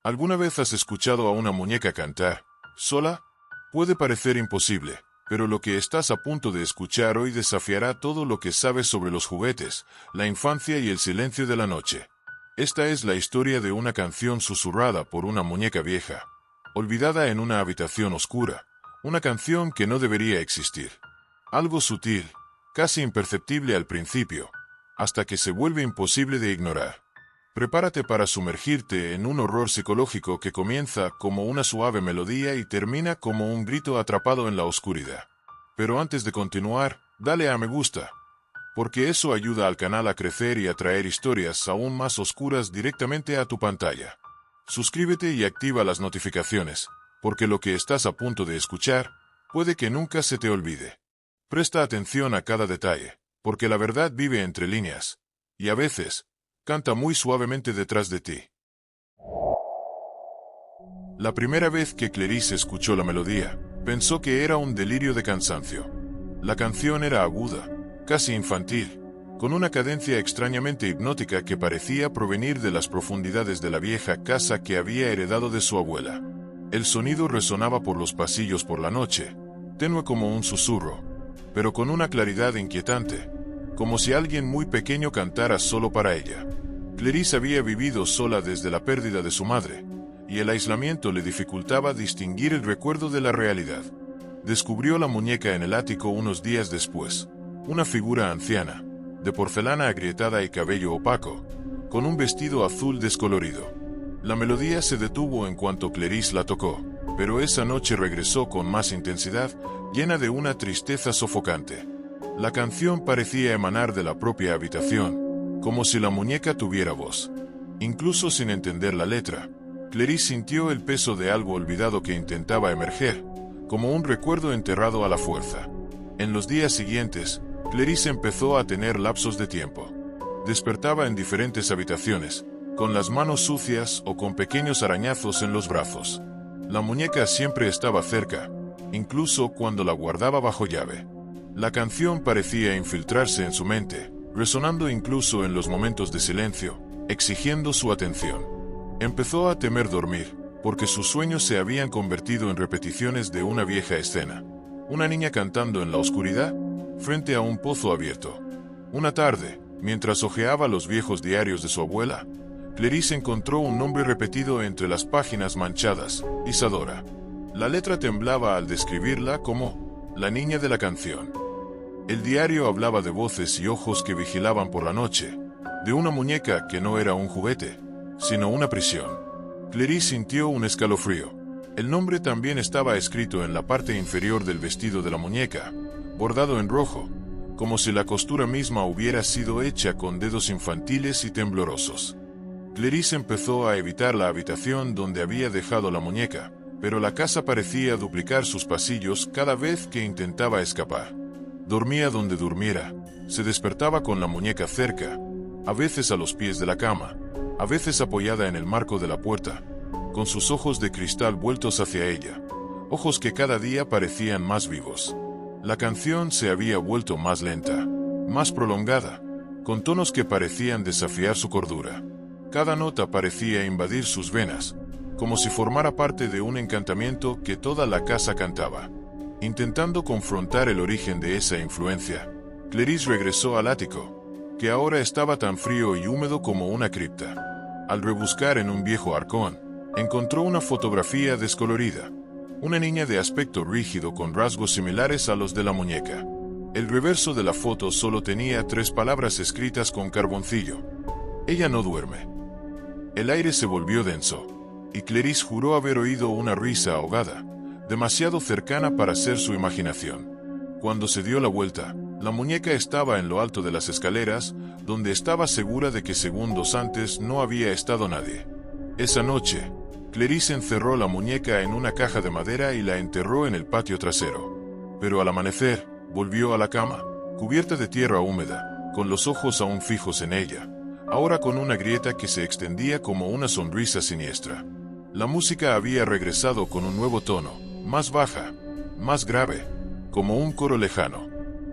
¿Alguna vez has escuchado a una muñeca cantar sola? Puede parecer imposible, pero lo que estás a punto de escuchar hoy desafiará todo lo que sabes sobre los juguetes, la infancia y el silencio de la noche. Esta es la historia de una canción susurrada por una muñeca vieja, olvidada en una habitación oscura, una canción que no debería existir. Algo sutil, casi imperceptible al principio, hasta que se vuelve imposible de ignorar. Prepárate para sumergirte en un horror psicológico que comienza como una suave melodía y termina como un grito atrapado en la oscuridad. Pero antes de continuar, dale a me gusta, porque eso ayuda al canal a crecer y a traer historias aún más oscuras directamente a tu pantalla. Suscríbete y activa las notificaciones, porque lo que estás a punto de escuchar puede que nunca se te olvide. Presta atención a cada detalle, porque la verdad vive entre líneas, y a veces, canta muy suavemente detrás de ti. La primera vez que Clarice escuchó la melodía, pensó que era un delirio de cansancio. La canción era aguda, casi infantil, con una cadencia extrañamente hipnótica que parecía provenir de las profundidades de la vieja casa que había heredado de su abuela. El sonido resonaba por los pasillos por la noche, tenue como un susurro, pero con una claridad inquietante, como si alguien muy pequeño cantara solo para ella. Clarice había vivido sola desde la pérdida de su madre, y el aislamiento le dificultaba distinguir el recuerdo de la realidad. Descubrió la muñeca en el ático unos días después, una figura anciana, de porcelana agrietada y cabello opaco, con un vestido azul descolorido. La melodía se detuvo en cuanto Clarice la tocó, pero esa noche regresó con más intensidad, llena de una tristeza sofocante. La canción parecía emanar de la propia habitación, como si la muñeca tuviera voz. Incluso sin entender la letra, Clarice sintió el peso de algo olvidado que intentaba emerger, como un recuerdo enterrado a la fuerza. En los días siguientes, Clarice empezó a tener lapsos de tiempo. Despertaba en diferentes habitaciones, con las manos sucias o con pequeños arañazos en los brazos. La muñeca siempre estaba cerca, incluso cuando la guardaba bajo llave. La canción parecía infiltrarse en su mente, resonando incluso en los momentos de silencio, exigiendo su atención. Empezó a temer dormir, porque sus sueños se habían convertido en repeticiones de una vieja escena. Una niña cantando en la oscuridad, frente a un pozo abierto. Una tarde, mientras hojeaba los viejos diarios de su abuela, Clarice encontró un nombre repetido entre las páginas manchadas: Isadora. La letra temblaba al describirla como la niña de la canción. El diario hablaba de voces y ojos que vigilaban por la noche, de una muñeca que no era un juguete, sino una prisión. Clarice sintió un escalofrío. El nombre también estaba escrito en la parte inferior del vestido de la muñeca, bordado en rojo, como si la costura misma hubiera sido hecha con dedos infantiles y temblorosos. Clarice empezó a evitar la habitación donde había dejado la muñeca, pero la casa parecía duplicar sus pasillos cada vez que intentaba escapar. Dormía donde durmiera, se despertaba con la muñeca cerca, a veces a los pies de la cama, a veces apoyada en el marco de la puerta, con sus ojos de cristal vueltos hacia ella, ojos que cada día parecían más vivos. La canción se había vuelto más lenta, más prolongada, con tonos que parecían desafiar su cordura. Cada nota parecía invadir sus venas, como si formara parte de un encantamiento que toda la casa cantaba. Intentando confrontar el origen de esa influencia, Clarice regresó al ático, que ahora estaba tan frío y húmedo como una cripta. Al rebuscar en un viejo arcón, encontró una fotografía descolorida, una niña de aspecto rígido con rasgos similares a los de la muñeca. El reverso de la foto solo tenía 3 palabras escritas con carboncillo: ella no duerme. El aire se volvió denso, y Clarice juró haber oído una risa ahogada, demasiado cercana para ser su imaginación. Cuando se dio la vuelta, la muñeca estaba en lo alto de las escaleras, donde estaba segura de que segundos antes no había estado nadie. Esa noche, Clarice encerró la muñeca en una caja de madera y la enterró en el patio trasero. Pero al amanecer, volvió a la cama, cubierta de tierra húmeda, con los ojos aún fijos en ella, ahora con una grieta que se extendía como una sonrisa siniestra. La música había regresado con un nuevo tono, más baja, más grave, como un coro lejano.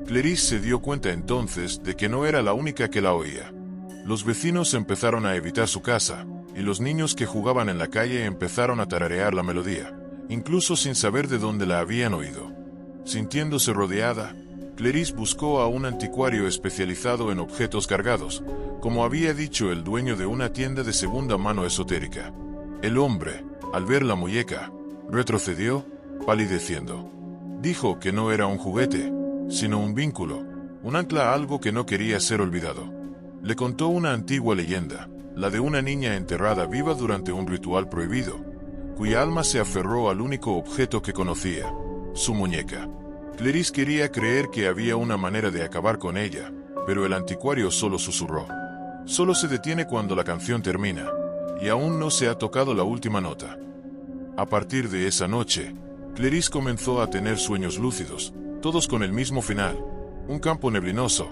Clarice se dio cuenta entonces de que no era la única que la oía. Los vecinos empezaron a evitar su casa, y los niños que jugaban en la calle empezaron a tararear la melodía, incluso sin saber de dónde la habían oído. Sintiéndose rodeada, Clarice buscó a un anticuario especializado en objetos cargados, como había dicho el dueño de una tienda de segunda mano esotérica. El hombre, al ver la muñeca, retrocedió, palideciendo. Dijo que no era un juguete, sino un vínculo, un ancla a algo que no quería ser olvidado. Le contó una antigua leyenda, la de una niña enterrada viva durante un ritual prohibido, cuya alma se aferró al único objeto que conocía, su muñeca. Clarice quería creer que había una manera de acabar con ella, pero el anticuario solo susurró. Solo se detiene cuando la canción termina, y aún no se ha tocado la última nota. A partir de esa noche, Clarice comenzó a tener sueños lúcidos, todos con el mismo final: un campo neblinoso,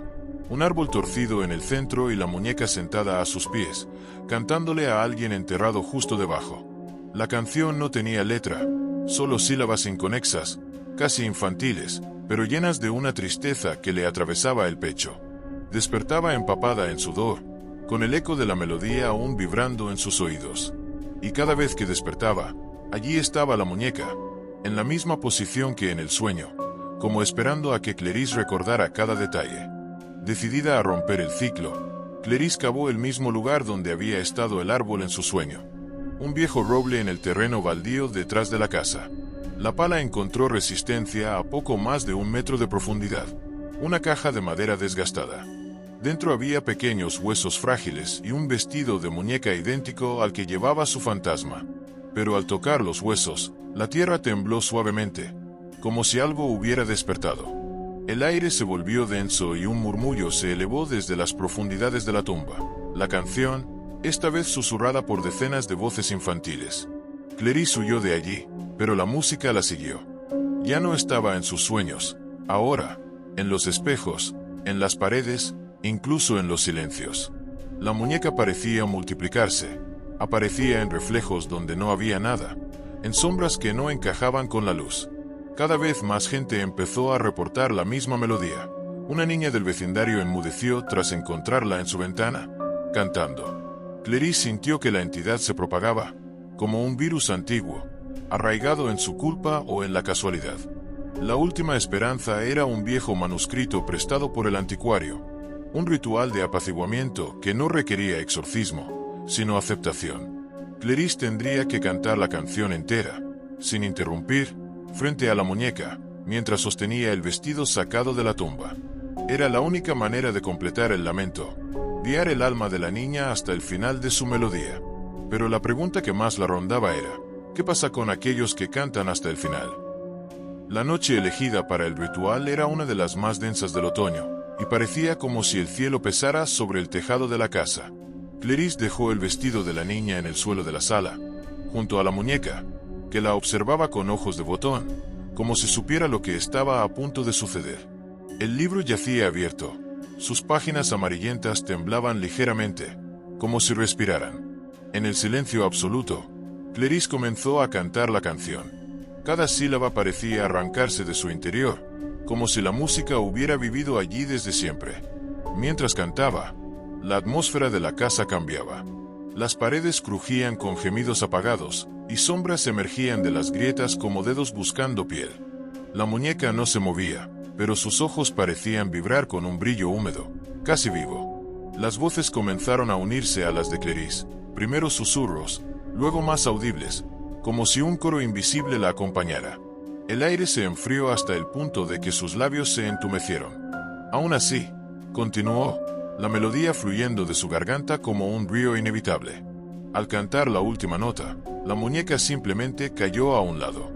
un árbol torcido en el centro y la muñeca sentada a sus pies, cantándole a alguien enterrado justo debajo. La canción no tenía letra, solo sílabas inconexas, casi infantiles, pero llenas de una tristeza que le atravesaba el pecho. Despertaba empapada en sudor, con el eco de la melodía aún vibrando en sus oídos. Y cada vez que despertaba, allí estaba la muñeca, en la misma posición que en el sueño, como esperando a que Clarice recordara cada detalle. Decidida a romper el ciclo, Clarice cavó el mismo lugar donde había estado el árbol en su sueño, un viejo roble en el terreno baldío detrás de la casa. La pala encontró resistencia a poco más de 1 metro de profundidad, una caja de madera desgastada. Dentro había pequeños huesos frágiles y un vestido de muñeca idéntico al que llevaba su fantasma. Pero al tocar los huesos, la tierra tembló suavemente, como si algo hubiera despertado. El aire se volvió denso y un murmullo se elevó desde las profundidades de la tumba. La canción, esta vez susurrada por decenas de voces infantiles. Clarice huyó de allí, pero la música la siguió. Ya no estaba en sus sueños, ahora, en los espejos, en las paredes, incluso en los silencios. La muñeca parecía multiplicarse, aparecía en reflejos donde no había nada, en sombras que no encajaban con la luz. Cada vez más gente empezó a reportar la misma melodía. Una niña del vecindario enmudeció tras encontrarla en su ventana, cantando. Clarice sintió que la entidad se propagaba, como un virus antiguo, arraigado en su culpa o en la casualidad. La última esperanza era un viejo manuscrito prestado por el anticuario, un ritual de apaciguamiento que no requería exorcismo, sino aceptación. Clarice tendría que cantar la canción entera, sin interrumpir, frente a la muñeca, mientras sostenía el vestido sacado de la tumba. Era la única manera de completar el lamento, guiar el alma de la niña hasta el final de su melodía. Pero la pregunta que más la rondaba era: ¿qué pasa con aquellos que cantan hasta el final? La noche elegida para el ritual era una de las más densas del otoño, y parecía como si el cielo pesara sobre el tejado de la casa. Clarice dejó el vestido de la niña en el suelo de la sala, junto a la muñeca, que la observaba con ojos de botón, como si supiera lo que estaba a punto de suceder. El libro yacía abierto, sus páginas amarillentas temblaban ligeramente, como si respiraran. En el silencio absoluto, Clarice comenzó a cantar la canción. Cada sílaba parecía arrancarse de su interior, como si la música hubiera vivido allí desde siempre. Mientras cantaba, la atmósfera de la casa cambiaba. Las paredes crujían con gemidos apagados, y sombras emergían de las grietas como dedos buscando piel. La muñeca no se movía, pero sus ojos parecían vibrar con un brillo húmedo, casi vivo. Las voces comenzaron a unirse a las de Clarice, primero susurros, luego más audibles, como si un coro invisible la acompañara. El aire se enfrió hasta el punto de que sus labios se entumecieron. Aún así, continuó, la melodía fluyendo de su garganta como un río inevitable. Al cantar la última nota, la muñeca simplemente cayó a un lado.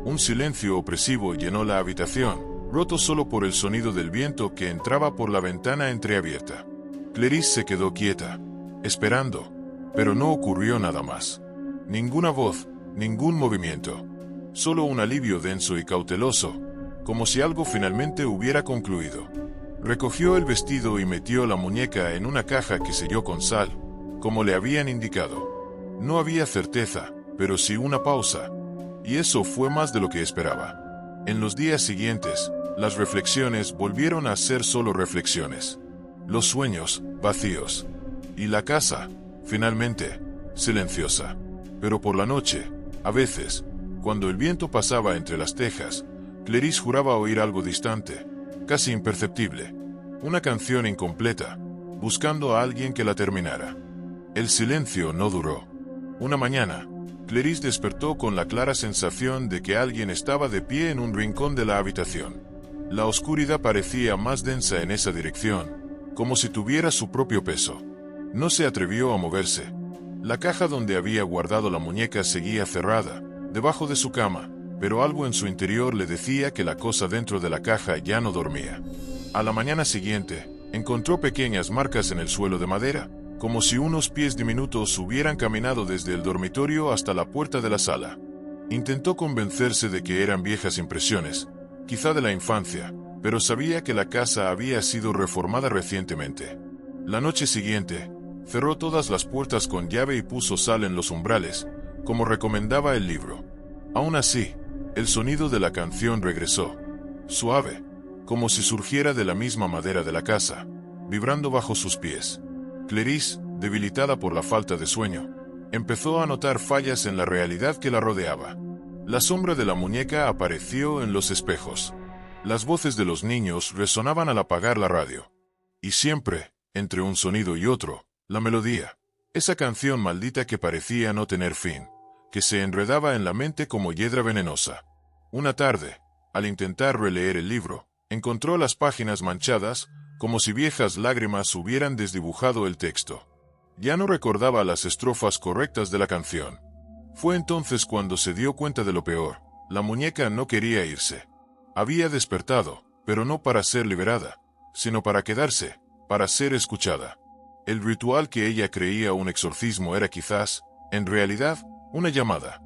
Un silencio opresivo llenó la habitación, roto solo por el sonido del viento que entraba por la ventana entreabierta. Clarice se quedó quieta, esperando, pero no ocurrió nada más. Ninguna voz, ningún movimiento. Solo un alivio denso y cauteloso, como si algo finalmente hubiera concluido. Recogió el vestido y metió la muñeca en una caja que selló con sal, como le habían indicado. No había certeza, pero sí una pausa, y eso fue más de lo que esperaba. En los días siguientes, las reflexiones volvieron a ser solo reflexiones. Los sueños, vacíos. Y la casa, finalmente, silenciosa. Pero por la noche, a veces, cuando el viento pasaba entre las tejas, Clarice juraba oír algo distante, casi imperceptible, una canción incompleta, buscando a alguien que la terminara. El silencio no duró. Una mañana, Clarice despertó con la clara sensación de que alguien estaba de pie en un rincón de la habitación. La oscuridad parecía más densa en esa dirección, como si tuviera su propio peso. No se atrevió a moverse. La caja donde había guardado la muñeca seguía cerrada, debajo de su cama, pero algo en su interior le decía que la cosa dentro de la caja ya no dormía. A la mañana siguiente, encontró pequeñas marcas en el suelo de madera, como si unos pies diminutos hubieran caminado desde el dormitorio hasta la puerta de la sala. Intentó convencerse de que eran viejas impresiones, quizá de la infancia, pero sabía que la casa había sido reformada recientemente. La noche siguiente, cerró todas las puertas con llave y puso sal en los umbrales, como recomendaba el libro. Aún así, el sonido de la canción regresó, suave, como si surgiera de la misma madera de la casa, vibrando bajo sus pies. Clarice, debilitada por la falta de sueño, empezó a notar fallas en la realidad que la rodeaba. La sombra de la muñeca apareció en los espejos. Las voces de los niños resonaban al apagar la radio. Y siempre, entre un sonido y otro, la melodía, esa canción maldita que parecía no tener fin, que se enredaba en la mente como hiedra venenosa. Una tarde, al intentar releer el libro, encontró las páginas manchadas, como si viejas lágrimas hubieran desdibujado el texto. Ya no recordaba las estrofas correctas de la canción. Fue entonces cuando se dio cuenta de lo peor. La muñeca no quería irse. Había despertado, pero no para ser liberada, sino para quedarse, para ser escuchada. El ritual que ella creía un exorcismo era quizás, en realidad, una llamada.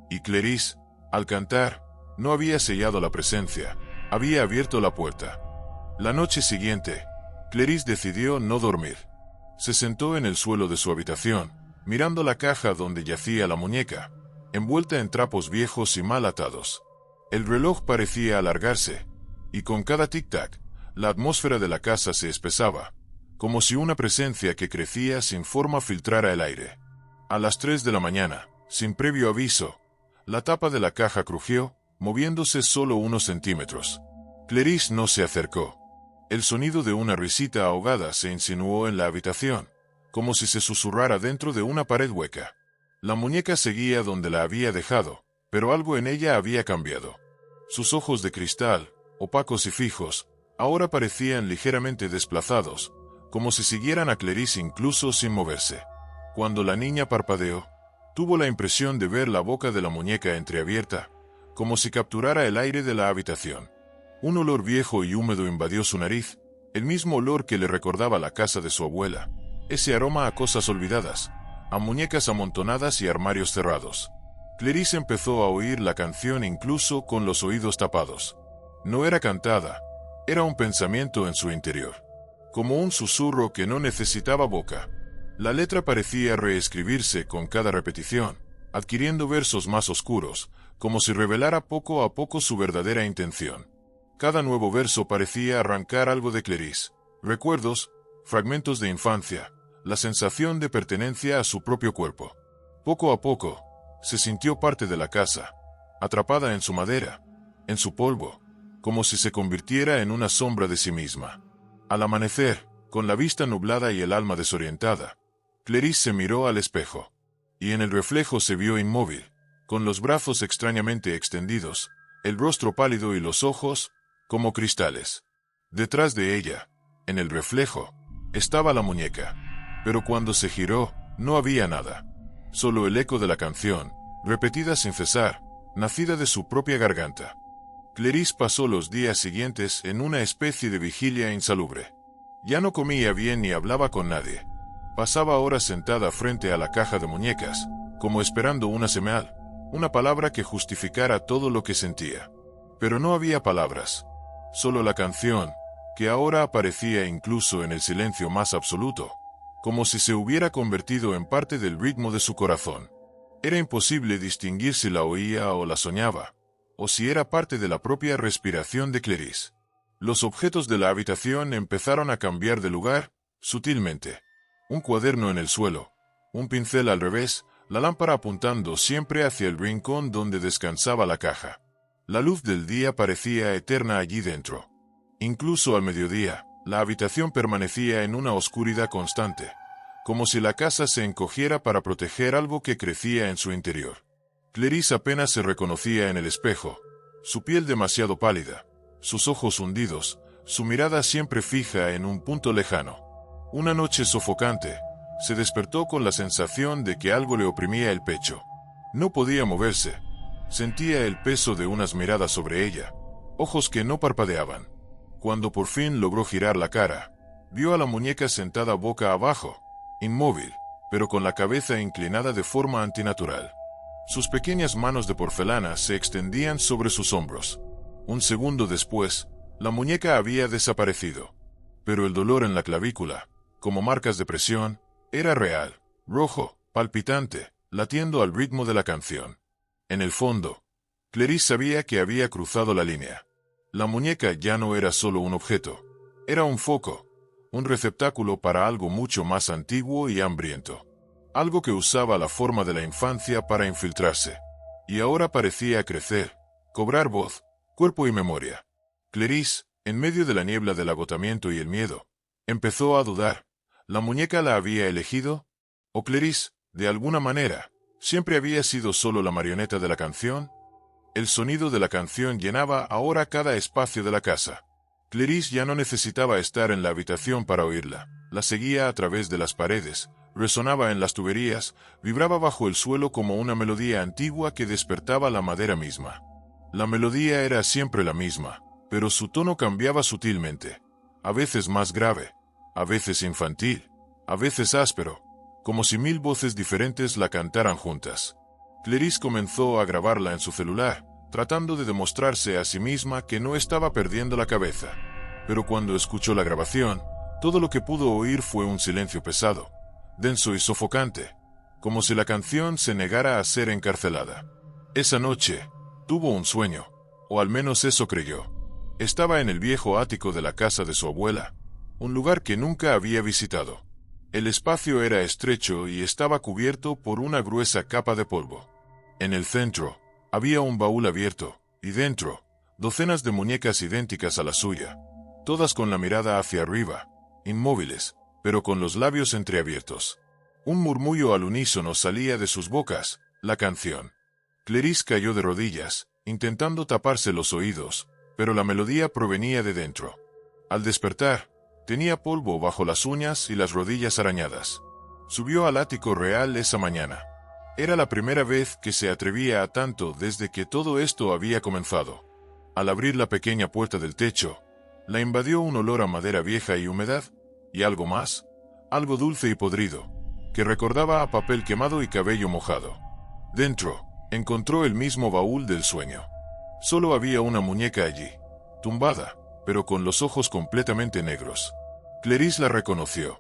Y Clarice, al cantar, no había sellado la presencia, había abierto la puerta. La noche siguiente, Clarice decidió no dormir. Se sentó en el suelo de su habitación, mirando la caja donde yacía la muñeca, envuelta en trapos viejos y mal atados. El reloj parecía alargarse, y con cada tic-tac, la atmósfera de la casa se espesaba, como si una presencia que crecía sin forma filtrara el aire. A las 3 de la mañana, sin previo aviso, la tapa de la caja crujió, moviéndose solo unos centímetros. Clarice no se acercó. El sonido de una risita ahogada se insinuó en la habitación, como si se susurrara dentro de una pared hueca. La muñeca seguía donde la había dejado, pero algo en ella había cambiado. Sus ojos de cristal, opacos y fijos, ahora parecían ligeramente desplazados, como si siguieran a Clarice incluso sin moverse. Cuando la niña parpadeó, tuvo la impresión de ver la boca de la muñeca entreabierta, como si capturara el aire de la habitación. Un olor viejo y húmedo invadió su nariz, el mismo olor que le recordaba la casa de su abuela, ese aroma a cosas olvidadas, a muñecas amontonadas y armarios cerrados. Clarice empezó a oír la canción incluso con los oídos tapados. No era cantada, era un pensamiento en su interior, como un susurro que no necesitaba boca. La letra parecía reescribirse con cada repetición, adquiriendo versos más oscuros, como si revelara poco a poco su verdadera intención. Cada nuevo verso parecía arrancar algo de Clarice, recuerdos, fragmentos de infancia, la sensación de pertenencia a su propio cuerpo. Poco a poco, se sintió parte de la casa, atrapada en su madera, en su polvo, como si se convirtiera en una sombra de sí misma. Al amanecer, con la vista nublada y el alma desorientada, Clarice se miró al espejo, y en el reflejo se vio inmóvil, con los brazos extrañamente extendidos, el rostro pálido y los ojos, como cristales. Detrás de ella, en el reflejo, estaba la muñeca, pero cuando se giró, no había nada. Solo el eco de la canción, repetida sin cesar, nacida de su propia garganta. Clarice pasó los días siguientes en una especie de vigilia insalubre. Ya no comía bien ni hablaba con nadie. Pasaba horas sentada frente a la caja de muñecas, como esperando una señal, una palabra que justificara todo lo que sentía. Pero no había palabras. Solo la canción, que ahora aparecía incluso en el silencio más absoluto, como si se hubiera convertido en parte del ritmo de su corazón. Era imposible distinguir si la oía o la soñaba, o si era parte de la propia respiración de Clarice. Los objetos de la habitación empezaron a cambiar de lugar, sutilmente. Un cuaderno en el suelo, un pincel al revés, la lámpara apuntando siempre hacia el rincón donde descansaba la caja. La luz del día parecía eterna allí dentro. Incluso al mediodía, la habitación permanecía en una oscuridad constante, como si la casa se encogiera para proteger algo que crecía en su interior. Clarice apenas se reconocía en el espejo, su piel demasiado pálida, sus ojos hundidos, su mirada siempre fija en un punto lejano. Una noche sofocante, se despertó con la sensación de que algo le oprimía el pecho. No podía moverse. Sentía el peso de unas miradas sobre ella, ojos que no parpadeaban. Cuando por fin logró girar la cara, vio a la muñeca sentada boca abajo, inmóvil, pero con la cabeza inclinada de forma antinatural. Sus pequeñas manos de porcelana se extendían sobre sus hombros. Un segundo después, la muñeca había desaparecido. Pero el dolor en la clavícula, como marcas de presión, era real, rojo, palpitante, latiendo al ritmo de la canción. En el fondo, Clarice sabía que había cruzado la línea. La muñeca ya no era solo un objeto, era un foco, un receptáculo para algo mucho más antiguo y hambriento. Algo que usaba la forma de la infancia para infiltrarse. Y ahora parecía crecer, cobrar voz, cuerpo y memoria. Clarice, en medio de la niebla del agotamiento y el miedo, empezó a dudar. ¿La muñeca la había elegido? ¿O Clarice, de alguna manera, siempre había sido solo la marioneta de la canción? El sonido de la canción llenaba ahora cada espacio de la casa. Clarice ya no necesitaba estar en la habitación para oírla. La seguía a través de las paredes, resonaba en las tuberías, vibraba bajo el suelo como una melodía antigua que despertaba la madera misma. La melodía era siempre la misma, pero su tono cambiaba sutilmente, a veces más grave, a veces infantil, a veces áspero, como si 1000 voces diferentes la cantaran juntas. Clarice comenzó a grabarla en su celular, tratando de demostrarse a sí misma que no estaba perdiendo la cabeza. Pero cuando escuchó la grabación, todo lo que pudo oír fue un silencio pesado, denso y sofocante, como si la canción se negara a ser encarcelada. Esa noche, tuvo un sueño, o al menos eso creyó. Estaba en el viejo ático de la casa de su abuela, un lugar que nunca había visitado. El espacio era estrecho y estaba cubierto por una gruesa capa de polvo. En el centro, había un baúl abierto, y dentro, docenas de muñecas idénticas a la suya, todas con la mirada hacia arriba, inmóviles, pero con los labios entreabiertos. Un murmullo al unísono salía de sus bocas, la canción. Clarice cayó de rodillas, intentando taparse los oídos, pero la melodía provenía de dentro. Al despertar, tenía polvo bajo las uñas y las rodillas arañadas. Subió al ático real esa mañana. Era la primera vez que se atrevía a tanto desde que todo esto había comenzado. Al abrir la pequeña puerta del techo, la invadió un olor a madera vieja y humedad, y algo más, algo dulce y podrido, que recordaba a papel quemado y cabello mojado. Dentro, encontró el mismo baúl del sueño. Solo había una muñeca allí, tumbada, pero con los ojos completamente negros. Clarice la reconoció.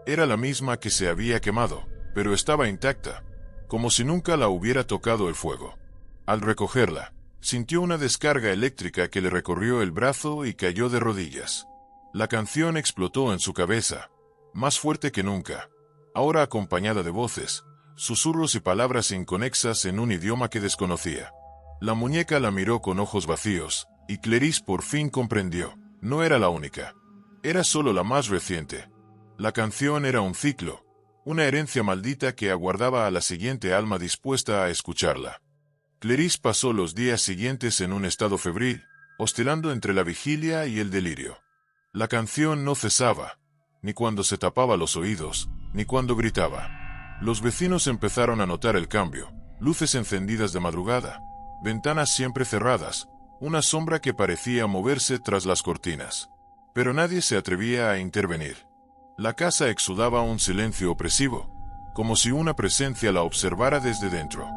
Era la misma que se había quemado, pero estaba intacta, como si nunca la hubiera tocado el fuego. Al recogerla, sintió una descarga eléctrica que le recorrió el brazo y cayó de rodillas. La canción explotó en su cabeza, más fuerte que nunca, ahora acompañada de voces, susurros y palabras inconexas en un idioma que desconocía. La muñeca la miró con ojos vacíos, y Clarice por fin comprendió. No era la única. Era solo la más reciente. La canción era un ciclo, una herencia maldita que aguardaba a la siguiente alma dispuesta a escucharla. Clarice pasó los días siguientes en un estado febril, oscilando entre la vigilia y el delirio. La canción no cesaba, ni cuando se tapaba los oídos, ni cuando gritaba. Los vecinos empezaron a notar el cambio, luces encendidas de madrugada, ventanas siempre cerradas, una sombra que parecía moverse tras las cortinas. Pero nadie se atrevía a intervenir. La casa exudaba un silencio opresivo, como si una presencia la observara desde dentro.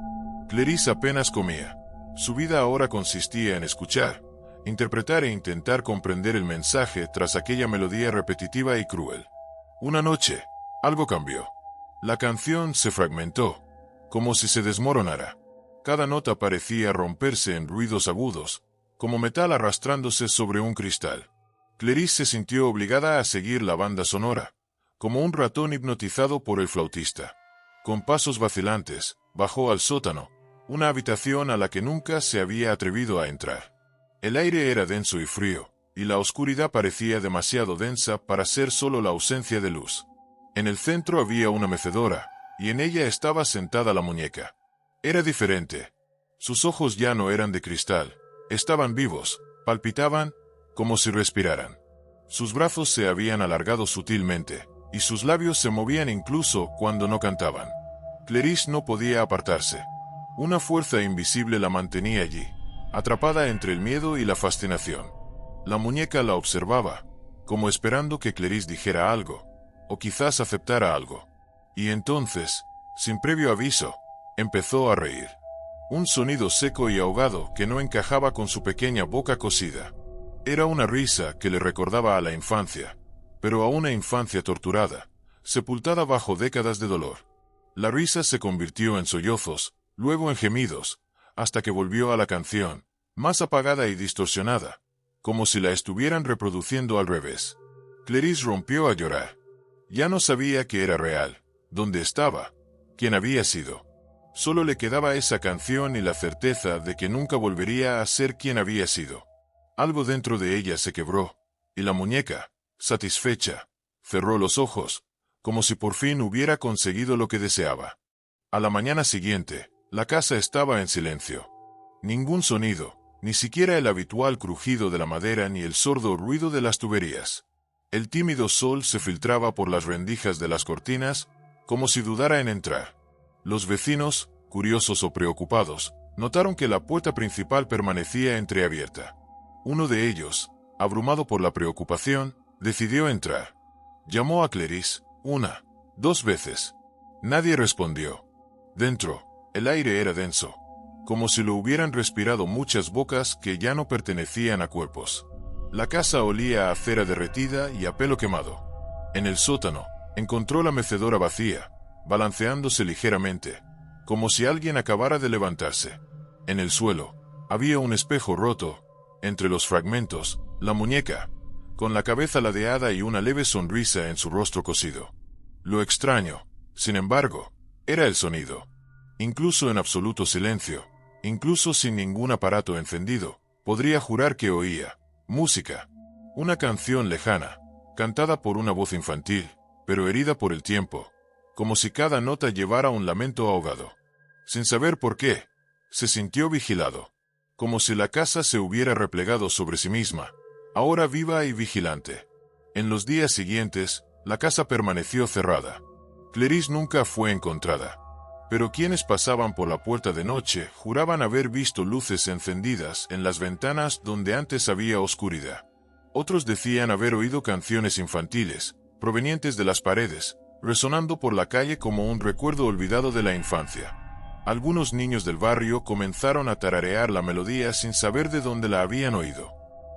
Clarice apenas comía. Su vida ahora consistía en escuchar, interpretar e intentar comprender el mensaje tras aquella melodía repetitiva y cruel. Una noche, algo cambió. La canción se fragmentó, como si se desmoronara. Cada nota parecía romperse en ruidos agudos, como metal arrastrándose sobre un cristal. Clarice se sintió obligada a seguir la banda sonora, como un ratón hipnotizado por el flautista. Con pasos vacilantes, bajó al sótano, una habitación a la que nunca se había atrevido a entrar. El aire era denso y frío, y la oscuridad parecía demasiado densa para ser solo la ausencia de luz. En el centro había una mecedora, y en ella estaba sentada la muñeca. Era diferente. Sus ojos ya no eran de cristal, estaban vivos, palpitaban, como si respiraran. Sus brazos se habían alargado sutilmente, y sus labios se movían incluso cuando no cantaban. Clarice no podía apartarse. Una fuerza invisible la mantenía allí, atrapada entre el miedo y la fascinación. La muñeca la observaba, como esperando que Clarice dijera algo, o quizás aceptara algo. Y entonces, sin previo aviso, empezó a reír. Un sonido seco y ahogado que no encajaba con su pequeña boca cosida. Era una risa que le recordaba a la infancia, pero a una infancia torturada, sepultada bajo décadas de dolor. La risa se convirtió en sollozos, luego en gemidos, hasta que volvió a la canción, más apagada y distorsionada, como si la estuvieran reproduciendo al revés. Clarice rompió a llorar. Ya no sabía que era real, dónde estaba, quién había sido. Solo le quedaba esa canción y la certeza de que nunca volvería a ser quien había sido. Algo dentro de ella se quebró, y la muñeca, satisfecha, cerró los ojos, como si por fin hubiera conseguido lo que deseaba. A la mañana siguiente, la casa estaba en silencio. Ningún sonido, ni siquiera el habitual crujido de la madera ni el sordo ruido de las tuberías. El tímido sol se filtraba por las rendijas de las cortinas, como si dudara en entrar. Los vecinos, curiosos o preocupados, notaron que la puerta principal permanecía entreabierta. Uno de ellos, abrumado por la preocupación, decidió entrar. Llamó a Clarice, 1, 2 veces. Nadie respondió. Dentro, el aire era denso, como si lo hubieran respirado muchas bocas que ya no pertenecían a cuerpos. La casa olía a cera derretida y a pelo quemado. En el sótano, encontró la mecedora vacía, balanceándose ligeramente, como si alguien acabara de levantarse. En el suelo, había un espejo roto, entre los fragmentos, la muñeca, con la cabeza ladeada y una leve sonrisa en su rostro cosido. Lo extraño, sin embargo, era el sonido. Incluso en absoluto silencio, incluso sin ningún aparato encendido, podría jurar que oía música. Una canción lejana, cantada por una voz infantil, pero herida por el tiempo, como si cada nota llevara un lamento ahogado. Sin saber por qué, se sintió vigilado, como si la casa se hubiera replegado sobre sí misma, ahora viva y vigilante. En los días siguientes, la casa permaneció cerrada. Clarice nunca fue encontrada, pero quienes pasaban por la puerta de noche juraban haber visto luces encendidas en las ventanas donde antes había oscuridad. Otros decían haber oído canciones infantiles, provenientes de las paredes, resonando por la calle como un recuerdo olvidado de la infancia. Algunos niños del barrio comenzaron a tararear la melodía sin saber de dónde la habían oído.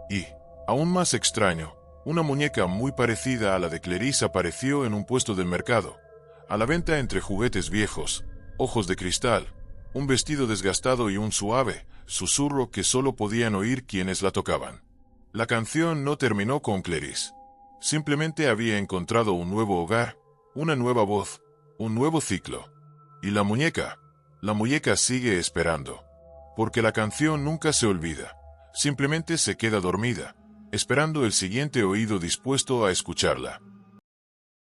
Y, aún más extraño, una muñeca muy parecida a la de Clarice apareció en un puesto del mercado, a la venta entre juguetes viejos, ojos de cristal, un vestido desgastado y un suave susurro que solo podían oír quienes la tocaban. La canción no terminó con Clarice. Simplemente había encontrado un nuevo hogar, una nueva voz, un nuevo ciclo. Y la muñeca sigue esperando. Porque la canción nunca se olvida, simplemente se queda dormida, esperando el siguiente oído dispuesto a escucharla.